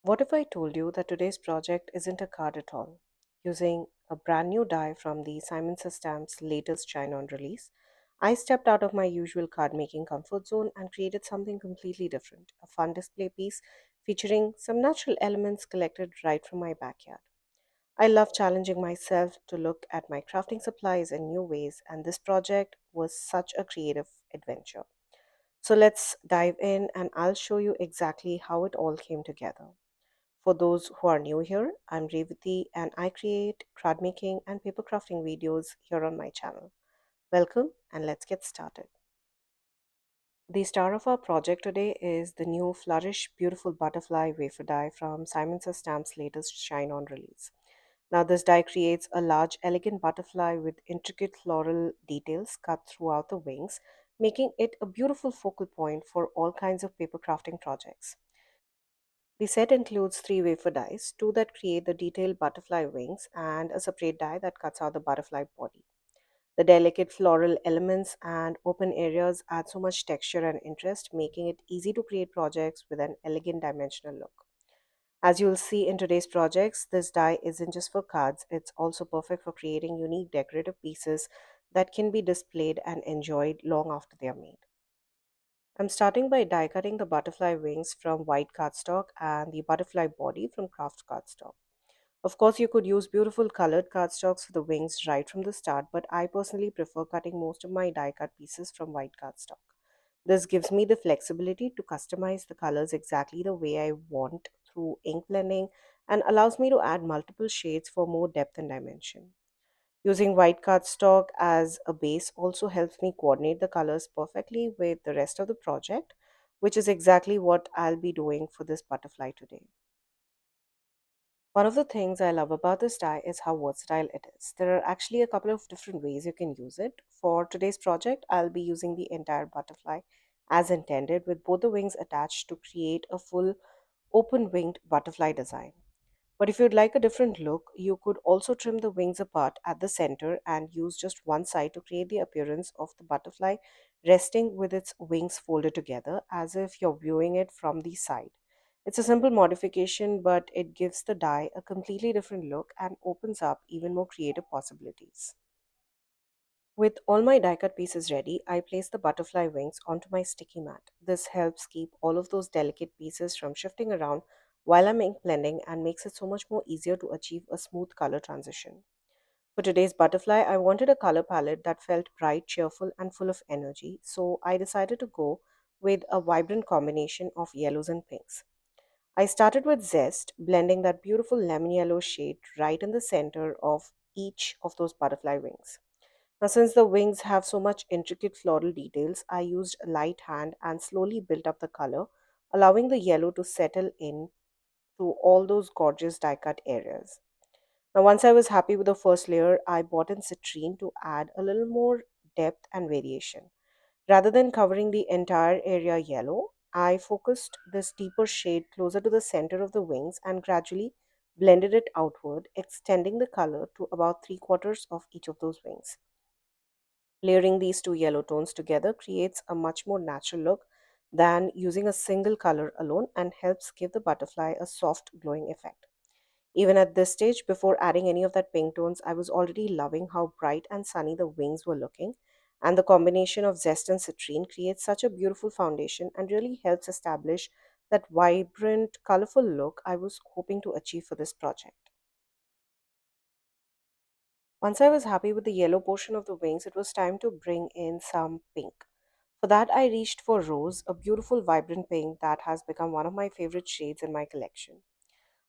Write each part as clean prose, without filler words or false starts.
What if I told you that today's project isn't a card at all? Using a brand new die from the Simon Says latest China on release, I stepped out of my usual card making comfort zone and created something completely different, a fun display piece featuring some natural elements collected right from my backyard. I love challenging myself to look at my crafting supplies in new ways, and this project was such a creative adventure. So let's dive in, and I'll show you exactly how it all came together. For those who are new here, I'm Revati and I create crowd making and paper crafting videos here on my channel. Welcome and let's get started. The star of our project today is the new Flourish Beautiful Butterfly Wafer die from Simon Says latest Shine On release. Now, this die creates a large, elegant butterfly with intricate floral details cut throughout the wings, making it a beautiful focal point for all kinds of paper crafting projects. The set includes three wafer dies, two that create the detailed butterfly wings, and a separate die that cuts out the butterfly body. The delicate floral elements and open areas add so much texture and interest, making it easy to create projects with an elegant dimensional look. As you'll see in today's projects, this die isn't just for cards, it's also perfect for creating unique decorative pieces that can be displayed and enjoyed long after they are made. I'm starting by die cutting the butterfly wings from white cardstock and the butterfly body from craft cardstock. Of course, you could use beautiful colored cardstocks for the wings right from the start, but I personally prefer cutting most of my die cut pieces from white cardstock. This gives me the flexibility to customize the colors exactly the way I want through ink blending and allows me to add multiple shades for more depth and dimension. Using white cardstock as a base also helps me coordinate the colors perfectly with the rest of the project, which is exactly what I'll be doing for this butterfly today. One of the things I love about this die is how versatile it is. There are actually a couple of different ways you can use it. For today's project, I'll be using the entire butterfly as intended with both the wings attached to create a full open winged butterfly design. But if you'd like a different look, you could also trim the wings apart at the center and use just one side to create the appearance of the butterfly resting with its wings folded together as if you're viewing it from the side. It's a simple modification, but it gives the die a completely different look and opens up even more creative possibilities. With all my die cut pieces ready, I place the butterfly wings onto my sticky mat. This helps keep all of those delicate pieces from shifting around while I'm ink blending and makes it so much more easier to achieve a smooth color transition. For today's butterfly, I wanted a color palette that felt bright, cheerful, and full of energy, so I decided to go with a vibrant combination of yellows and pinks. I started with Zest, blending that beautiful lemon yellow shade right in the center of each of those butterfly wings. Now, since the wings have so much intricate floral details, I used a light hand and slowly built up the color, allowing the yellow to settle in to all those gorgeous die cut areas. Now, once I was happy with the first layer, I brought in citrine to add a little more depth and variation. Rather than covering the entire area yellow, I focused this deeper shade closer to the center of the wings and gradually blended it outward, extending the color to about three quarters of each of those wings. Layering these two yellow tones together creates a much more natural look than using a single color alone and helps give the butterfly a soft glowing effect. Even at this stage, before adding any of that pink tones, I was already loving how bright and sunny the wings were looking. And the combination of zest and citrine creates such a beautiful foundation and really helps establish that vibrant, colorful look I was hoping to achieve for this project. Once I was happy with the yellow portion of the wings, it was time to bring in some pink. For that, I reached for rose, a beautiful, vibrant pink that has become one of my favorite shades in my collection.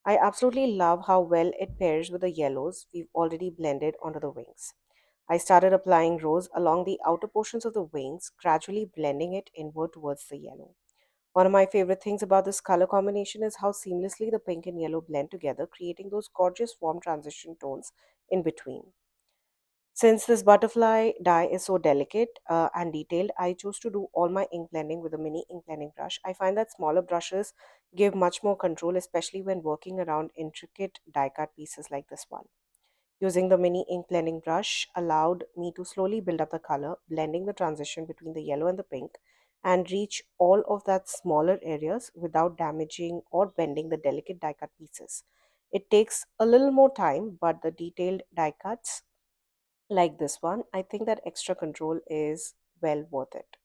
I absolutely love how well it pairs with the yellows we've already blended onto the wings. I started applying rose along the outer portions of the wings, gradually blending it inward towards the yellow. One of my favorite things about this color combination is how seamlessly the pink and yellow blend together, creating those gorgeous warm transition tones in between. Since this butterfly die is so delicate and detailed, I chose to do all my ink blending with a mini ink blending brush. I find that smaller brushes give much more control, especially when working around intricate die cut pieces like this one. Using the mini ink blending brush allowed me to slowly build up the color, blending the transition between the yellow and the pink, and reach all of that smaller areas without damaging or bending the delicate die cut pieces. It takes a little more time, but the detailed die cuts like this one, I think that extra control is well worth it.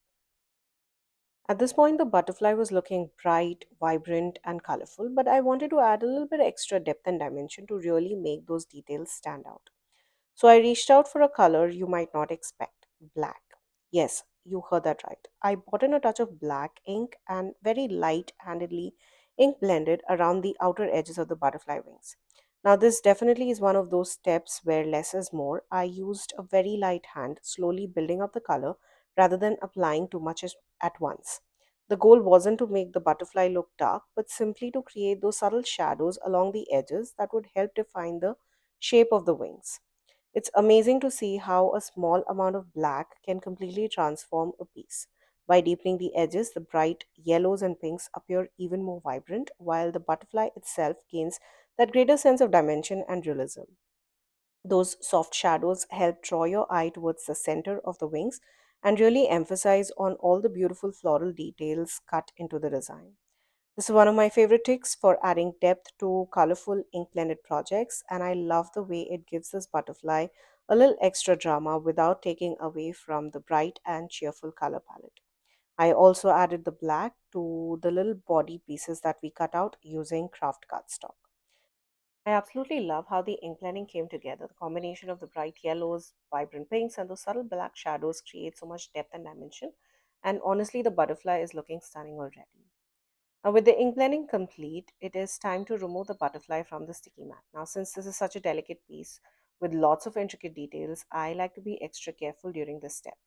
At this point, the butterfly was looking bright, vibrant, and colorful, but I wanted to add a little bit extra depth and dimension to really make those details stand out. So I reached out for a color you might not expect: black. Yes, you heard that right. I bought in a touch of black ink and very light handedly ink blended around the outer edges of the butterfly wings. Now, this definitely is one of those steps where less is more. I used a very light hand, slowly building up the color rather than applying too much at once. The goal wasn't to make the butterfly look dark, but simply to create those subtle shadows along the edges that would help define the shape of the wings. It's amazing to see how a small amount of black can completely transform a piece. By deepening the edges, the bright yellows and pinks appear even more vibrant, while the butterfly itself gains that greater sense of dimension and realism. Those soft shadows help draw your eye towards the center of the wings and really emphasize on all the beautiful floral details cut into the design. This is one of my favorite tricks for adding depth to colorful ink blended projects, and I love the way it gives this butterfly a little extra drama without taking away from the bright and cheerful color palette. I also added the black to the little body pieces that we cut out using craft cardstock. I absolutely love how the ink blending came together. The combination of the bright yellows, vibrant pinks, and those subtle black shadows create so much depth and dimension. And honestly, the butterfly is looking stunning already. Now, with the ink blending complete, it is time to remove the butterfly from the sticky mat. Now, since this is such a delicate piece with lots of intricate details, I like to be extra careful during this step.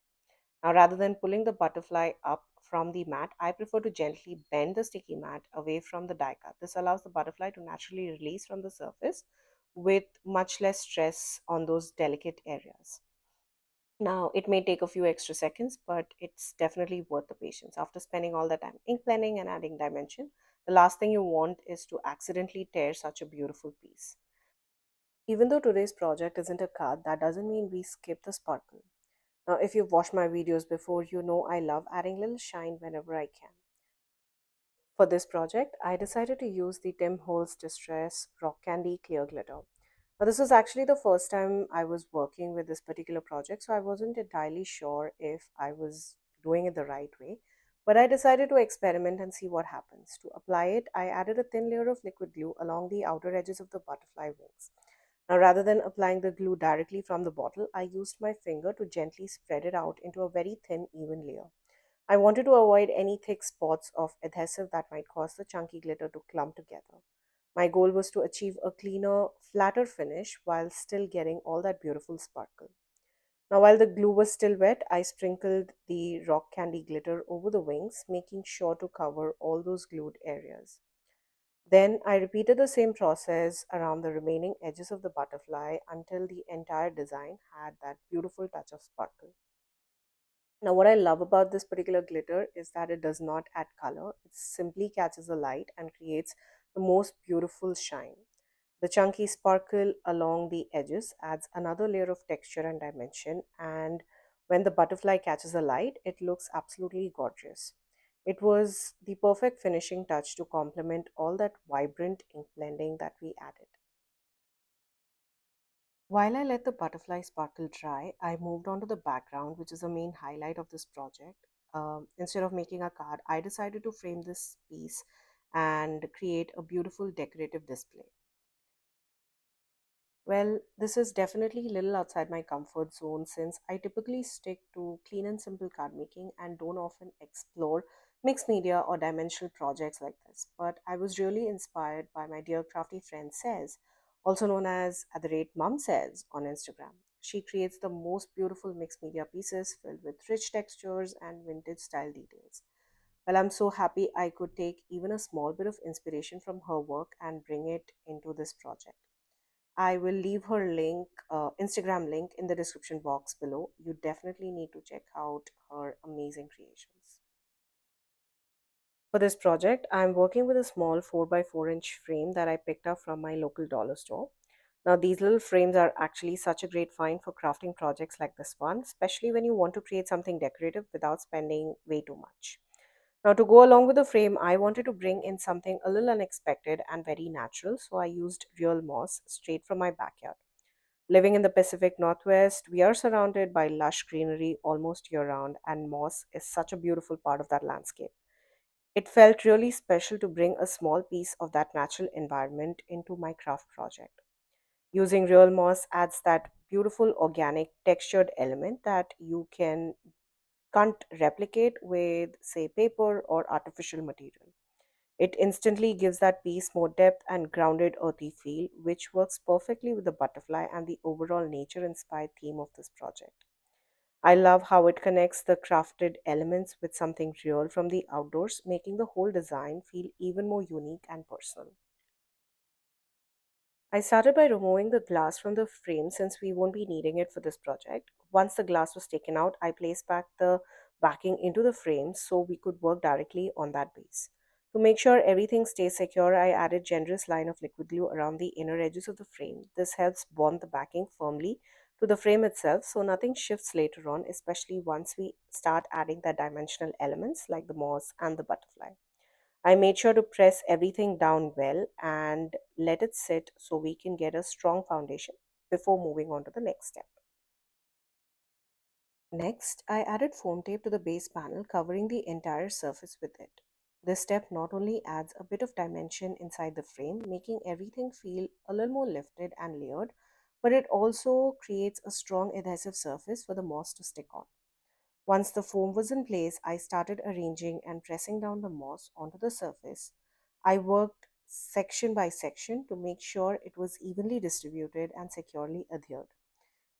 Now, rather than pulling the butterfly up from the mat, I prefer to gently bend the sticky mat away from the die cut. This allows the butterfly to naturally release from the surface with much less stress on those delicate areas. Now, it may take a few extra seconds, but it's definitely worth the patience. After spending all the time ink blending and adding dimension, the last thing you want is to accidentally tear such a beautiful piece. Even though today's project isn't a card, that doesn't mean we skip the sparkle. Now, if you've watched my videos before, you know I love adding little shine whenever I can. For this project, I decided to use the Tim Holtz Distress Rock Candy Clear Glitter. Now, this was actually the first time I was working with this particular project, so I wasn't entirely sure if I was doing it the right way. But I decided to experiment and see what happens. To apply it, I added a thin layer of liquid glue along the outer edges of the butterfly wings. Now, rather than applying the glue directly from the bottle, I used my finger to gently spread it out into a very thin, even layer. I wanted to avoid any thick spots of adhesive that might cause the chunky glitter to clump together. My goal was to achieve a cleaner, flatter finish while still getting all that beautiful sparkle. Now, while the glue was still wet, I sprinkled the rock candy glitter over the wings, making sure to cover all those glued areas. Then I repeated the same process around the remaining edges of the butterfly until the entire design had that beautiful touch of sparkle. Now, what I love about this particular glitter is that it does not add color. It simply catches the light and creates the most beautiful shine. The chunky sparkle along the edges adds another layer of texture and dimension, and when the butterfly catches the light, it looks absolutely gorgeous. It was the perfect finishing touch to complement all that vibrant ink blending that we added. While I let the butterfly sparkle dry, I moved on to the background, which is the main highlight of this project. Instead of making a card, I decided to frame this piece and create a beautiful decorative display. Well, this is definitely a little outside my comfort zone since I typically stick to clean and simple card making and don't often explore mixed media or dimensional projects like this. But I was really inspired by my dear crafty friend Says, also known as at the rate Mum Says on Instagram. She creates the most beautiful mixed media pieces filled with rich textures and vintage style details. Well, I'm so happy I could take even a small bit of inspiration from her work and bring it into this project. I will leave her Instagram link in the description box below. You definitely need to check out her amazing creations. For this project, I'm working with a small 4 by 4 inch frame that I picked up from my local dollar store. Now, these little frames are actually such a great find for crafting projects like this one, especially when you want to create something decorative without spending way too much. Now, to go along with the frame, I wanted to bring in something a little unexpected and very natural, so I used real moss straight from my backyard. Living in the Pacific Northwest, we are surrounded by lush greenery almost year round, and moss is such a beautiful part of that landscape. It felt really special to bring a small piece of that natural environment into my craft project. Using real moss adds that beautiful organic textured element that you can't replicate with, say, paper or artificial material. It instantly gives that piece more depth and grounded earthy feel, which works perfectly with the butterfly and the overall nature inspired theme of this project. I love how it connects the crafted elements with something real from the outdoors, making the whole design feel even more unique and personal. I started by removing the glass from the frame since we won't be needing it for this project. Once the glass was taken out, I placed back the backing into the frame so we could work directly on that base. To make sure everything stays secure, I added generous line of liquid glue around the inner edges of the frame. This helps bond the backing firmly to the frame itself so nothing shifts later on, especially once we start adding the dimensional elements like the moss and the butterfly. I made sure to press everything down well and let it sit so we can get a strong foundation before moving on to the next step. Next, I added foam tape to the base panel, covering the entire surface with it. This step not only adds a bit of dimension inside the frame, making everything feel a little more lifted and layered, but it also creates a strong adhesive surface for the moss to stick on. Once the foam was in place, I started arranging and pressing down the moss onto the surface. I worked section by section to make sure it was evenly distributed and securely adhered.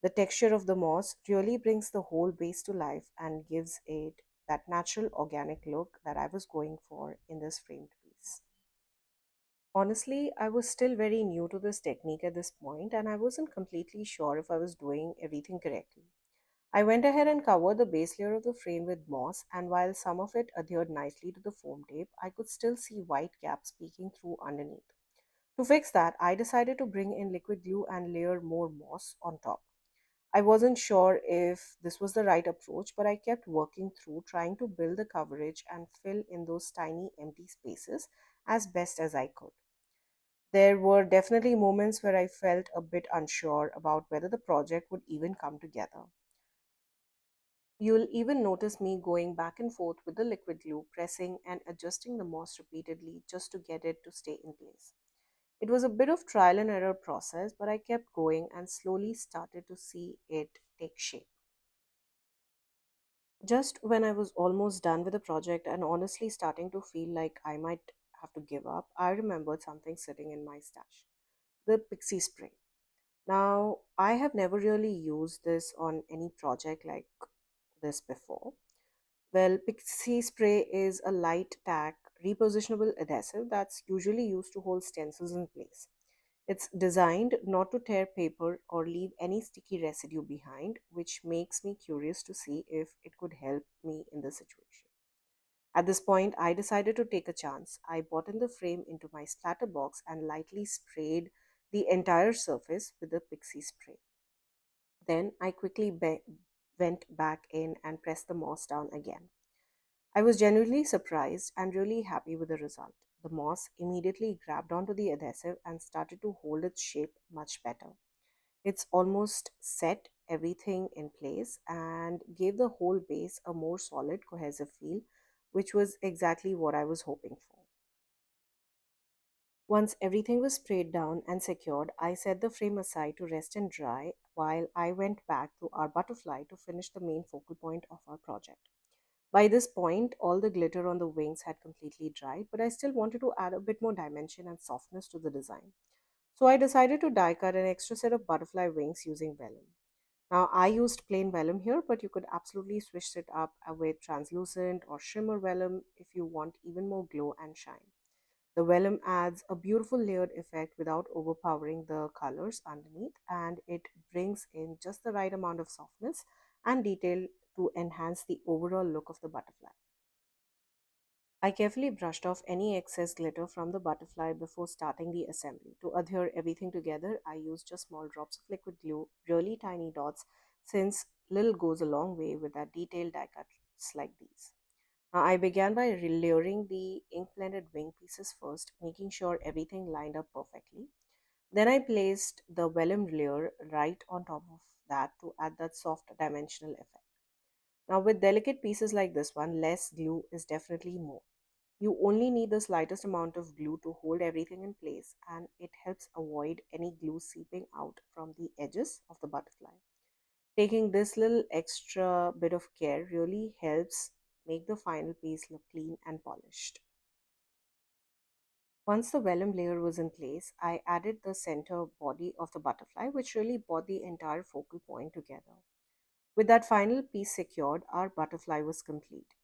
The texture of the moss really brings the whole base to life and gives it that natural organic look that I was going for in this framed piece. Honestly, I was still very new to this technique at this point and I wasn't completely sure if I was doing everything correctly. I went ahead and covered the base layer of the frame with moss, and while some of it adhered nicely to the foam tape, I could still see white gaps peeking through underneath. To fix that, I decided to bring in liquid glue and layer more moss on top. I wasn't sure if this was the right approach, but I kept working through trying to build the coverage and fill in those tiny empty spaces as best as I could. There were definitely moments where I felt a bit unsure about whether the project would even come together. You'll even notice me going back and forth with the liquid glue, pressing and adjusting the moss repeatedly just to get it to stay in place. It was a bit of trial and error process, but I kept going and slowly started to see it take shape. Just when I was almost done with the project and honestly starting to feel like I might have to give up, I remembered something sitting in my stash, the pixie spray. Now, I have never really used this on any project like this before. Well, Pixie Spray is a light tack repositionable adhesive that's usually used to hold stencils in place. It's designed not to tear paper or leave any sticky residue behind, which makes me curious to see if it could help me in this situation. At this point, I decided to take a chance. I buttoned the frame into my splatter box and lightly sprayed the entire surface with the Pixie Spray. Then I quickly went back in and pressed the moss down again. I was genuinely surprised and really happy with the result. The moss immediately grabbed onto the adhesive and started to hold its shape much better. It's almost set everything in place and gave the whole base a more solid, cohesive feel, which was exactly what I was hoping for. Once everything was sprayed down and secured, I set the frame aside to rest and dry while I went back to our butterfly to finish the main focal point of our project. By this point, all the glitter on the wings had completely dried, but I still wanted to add a bit more dimension and softness to the design. So I decided to die cut an extra set of butterfly wings using vellum. Now, I used plain vellum here, but you could absolutely switch it up with translucent or shimmer vellum if you want even more glow and shine. The vellum adds a beautiful layered effect without overpowering the colors underneath, and it brings in just the right amount of softness and detail to enhance the overall look of the butterfly. I carefully brushed off any excess glitter from the butterfly before starting the assembly. To adhere everything together, I used just small drops of liquid glue, really tiny dots, since little goes a long way with that detailed die cuts like these. Now, I began by layering the ink blended wing pieces first, making sure everything lined up perfectly. Then I placed the vellum layer right on top of that to add that soft dimensional effect. Now, with delicate pieces like this one, less glue is definitely more. You only need the slightest amount of glue to hold everything in place, and it helps avoid any glue seeping out from the edges of the butterfly. Taking this little extra bit of care really helps make the final piece look clean and polished. Once the vellum layer was in place, I added the center body of the butterfly, which really brought the entire focal point together. With that final piece secured, our butterfly was complete.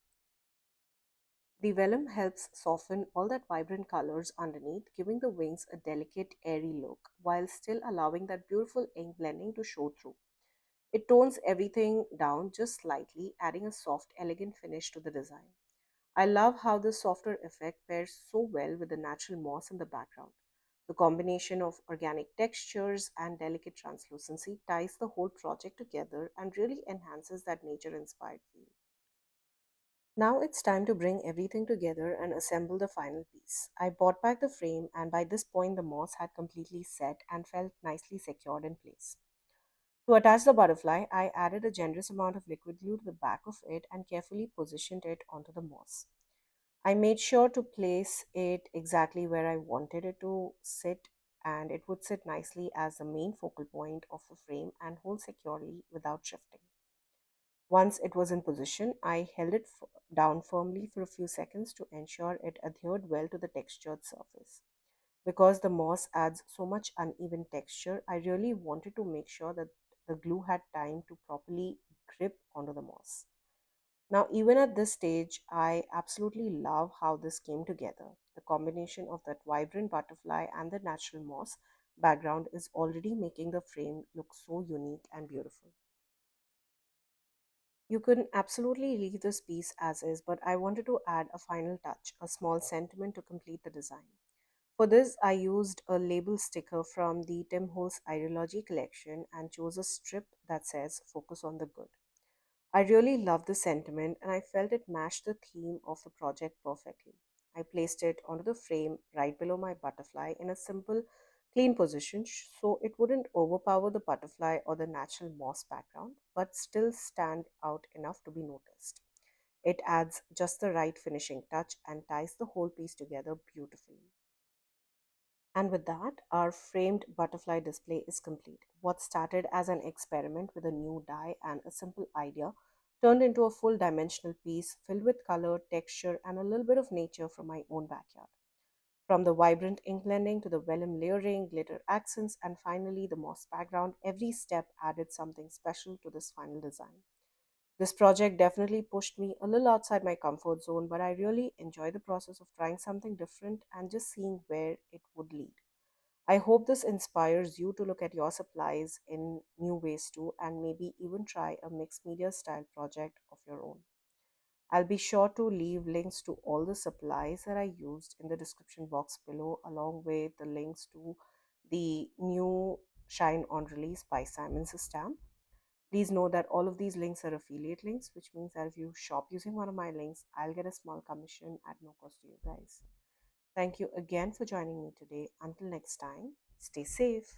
The vellum helps soften all that vibrant colors underneath, giving the wings a delicate, airy look while still allowing that beautiful ink blending to show through. It tones everything down just slightly, adding a soft, elegant finish to the design. I love how the softer effect pairs so well with the natural moss in the background. The combination of organic textures and delicate translucency ties the whole project together and really enhances that nature inspired feel. Now it's time to bring everything together and assemble the final piece. I bought back the frame, and by this point, the moss had completely set and felt nicely secured in place. To attach the butterfly, I added a generous amount of liquid glue to the back of it and carefully positioned it onto the moss. I made sure to place it exactly where I wanted it to sit, and it would sit nicely as the main focal point of the frame and hold securely without shifting. Once it was in position, I held it down firmly for a few seconds to ensure it adhered well to the textured surface. Because the moss adds so much uneven texture, I really wanted to make sure that the glue had time to properly grip onto the moss. Now, even at this stage, I absolutely love how this came together. The combination of that vibrant butterfly and the natural moss background is already making the frame look so unique and beautiful. You can absolutely leave this piece as is, but I wanted to add a final touch, a small sentiment to complete the design. For this, I used a label sticker from the Tim Holtz Ideology collection and chose a strip that says Focus on the Good. I really loved the sentiment and I felt it matched the theme of the project perfectly. I placed it onto the frame right below my butterfly in a simple, clean position so it wouldn't overpower the butterfly or the natural moss background, but still stand out enough to be noticed. It adds just the right finishing touch and ties the whole piece together beautifully. And with that, our framed butterfly display is complete. What started as an experiment with a new die and a simple idea turned into a full dimensional piece filled with color, texture, and a little bit of nature from my own backyard. From the vibrant ink blending to the vellum layering, glitter accents, and finally the moss background, every step added something special to this final design. This project definitely pushed me a little outside my comfort zone, but I really enjoy the process of trying something different and just seeing where it would lead. I hope this inspires you to look at your supplies in new ways too, and maybe even try a mixed media style project of your own. I'll be sure to leave links to all the supplies that I used in the description box below, along with the links to the new Shine on release by Simon's Stamp. Please know that all of these links are affiliate links, which means that if you shop using one of my links, I'll get a small commission at no cost to you guys. Thank you again for joining me today. Until next time, stay safe.